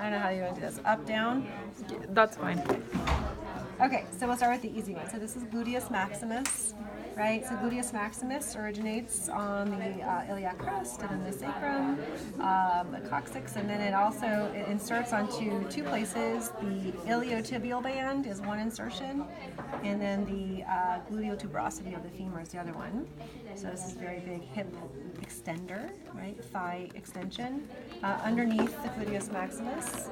I don't know how you want to do this. Up, down? That's fine. Okay, so we'll start with the easy one. So this is gluteus maximus, right? So gluteus maximus originates on the iliac crest and then the sacrum, the coccyx, and then it inserts onto two places. The iliotibial band is one insertion, and then the gluteal tuberosity of the femur is the other one. So this is very big hip extender, right? Thigh extension. Underneath the gluteus maximus,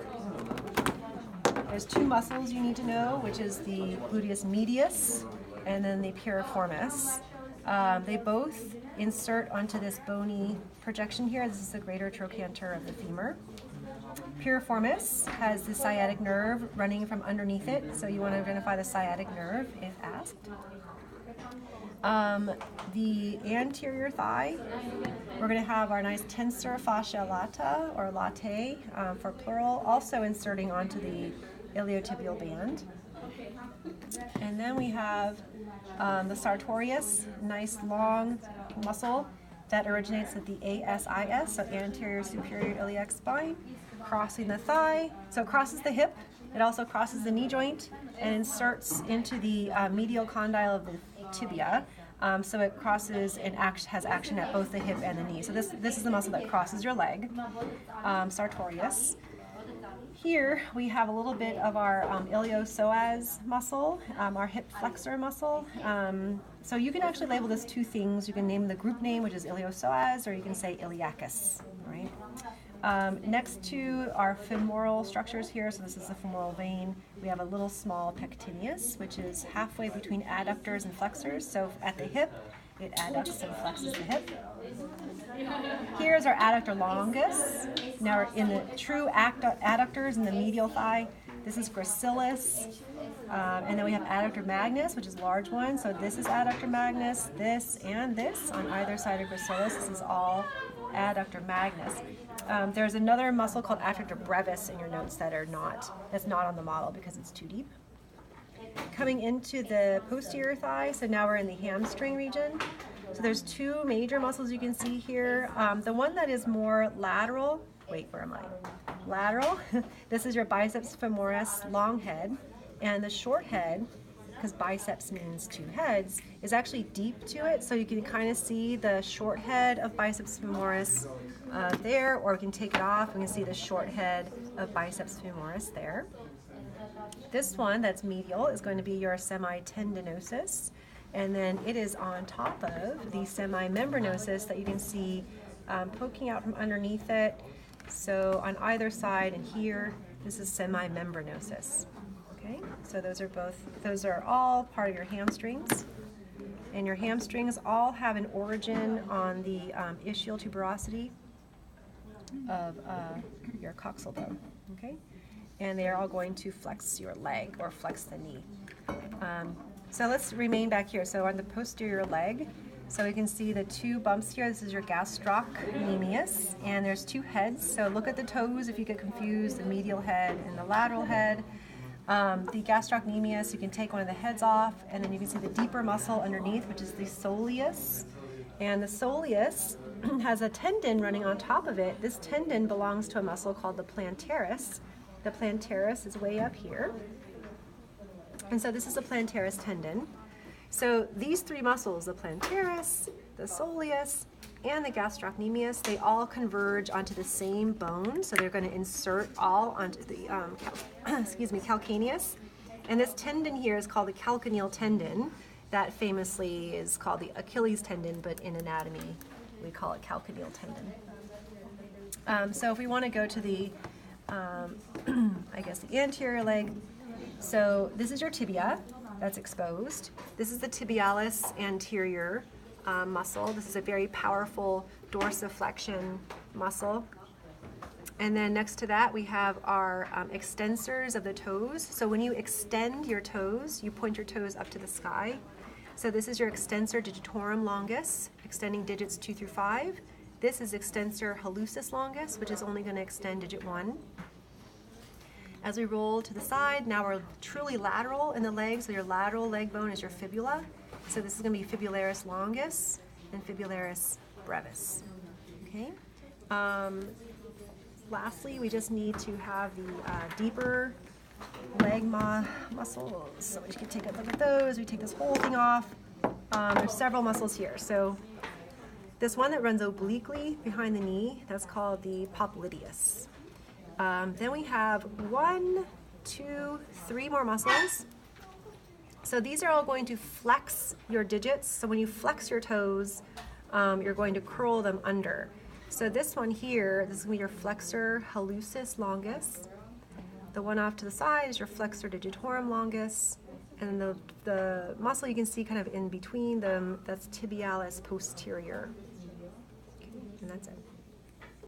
there's two muscles you need to know, which is the gluteus medius and then the piriformis. They both insert onto this bony projection here. This is the greater trochanter of the femur. Piriformis has the sciatic nerve running from underneath it, so you want to identify the sciatic nerve if asked. The anterior thigh, we're going to have our nice tensor fascia lata, or latae for plural, also inserting onto the iliotibial band. And then we have the sartorius, nice long muscle that originates at the ASIS, so anterior superior iliac spine, crossing the thigh. So it crosses the hip, it also crosses the knee joint, and inserts into the medial condyle of the tibia. So it crosses and has action at both the hip and the knee. So this is the muscle that crosses your leg, sartorius. Here we have a little bit of our iliopsoas muscle, our hip flexor muscle. So you can actually label this two things. You can name the group name, which is iliopsoas, or you can say iliacus, right? Next to our femoral structures here, so this is the femoral vein, we have a little small pectineus, which is halfway between adductors and flexors. So at the hip, it adducts and flexes the hip. Here's our adductor longus. Now in the true adductors in the medial thigh, this is gracilis. And then we have adductor magnus, which is a large one. So this is adductor magnus, this and this on either side of gracilis. This is all adductor magnus. There's another muscle called adductor brevis in your notes that's not on the model because it's too deep. Coming into the posterior thigh, so now we're in the hamstring region. So there's two major muscles you can see here. The one that is more lateral, lateral, this is your biceps femoris long head, and the short head, because biceps means two heads, is actually deep to it, so you can kind of see the short head of biceps femoris there, or we can take it off, we can see the short head of biceps femoris there. This one that's medial is going to be your semitendinosus, and then it is on top of the semimembranosus that you can see poking out from underneath it. So on either side and here, this is semimembranosus. Okay, so those are all part of your hamstrings. And your hamstrings all have an origin on the ischial tuberosity of your coxal bone. Okay? And they are all going to flex your leg or flex the knee. So let's remain back here. So on the posterior leg, so we can see the two bumps here. This is your gastrocnemius, and there's two heads. So look at the toes if you get confused, the medial head and the lateral head. The gastrocnemius, you can take one of the heads off, and then you can see the deeper muscle underneath, which is the soleus. And the soleus has a tendon running on top of it. This tendon belongs to a muscle called the plantaris. The plantaris is way up here. And so this is a plantaris tendon. So these three muscles, the plantaris, the soleus, and the gastrocnemius, they all converge onto the same bone. So they're going to insert all onto the calcaneus. And this tendon here is called the calcaneal tendon. That famously is called the Achilles tendon, but in anatomy we call it calcaneal tendon. So if we want to go to the the anterior leg. So this is your tibia that's exposed. This is the tibialis anterior muscle. This is a very powerful dorsiflexion muscle. And then next to that we have our extensors of the toes. So when you extend your toes, you point your toes up to the sky. So this is your extensor digitorum longus, extending digits 2 through 5. This is extensor hallucis longus, which is only going to extend digit 1. As we roll to the side, now we're truly lateral in the leg, so your lateral leg bone is your fibula. So this is going to be fibularis longus and fibularis brevis. Okay. lastly, we just need to have the deeper leg muscles. So we can take a look at those. We take this whole thing off. There's several muscles here. So this one that runs obliquely behind the knee, that's called the popliteus. Then we have 1, 2, 3 more muscles. So these are all going to flex your digits. So when you flex your toes, you're going to curl them under. So this one here, this is going to be your flexor hallucis longus. The one off to the side is your flexor digitorum longus. And the muscle you can see kind of in between them, that's tibialis posterior. Okay, and that's it.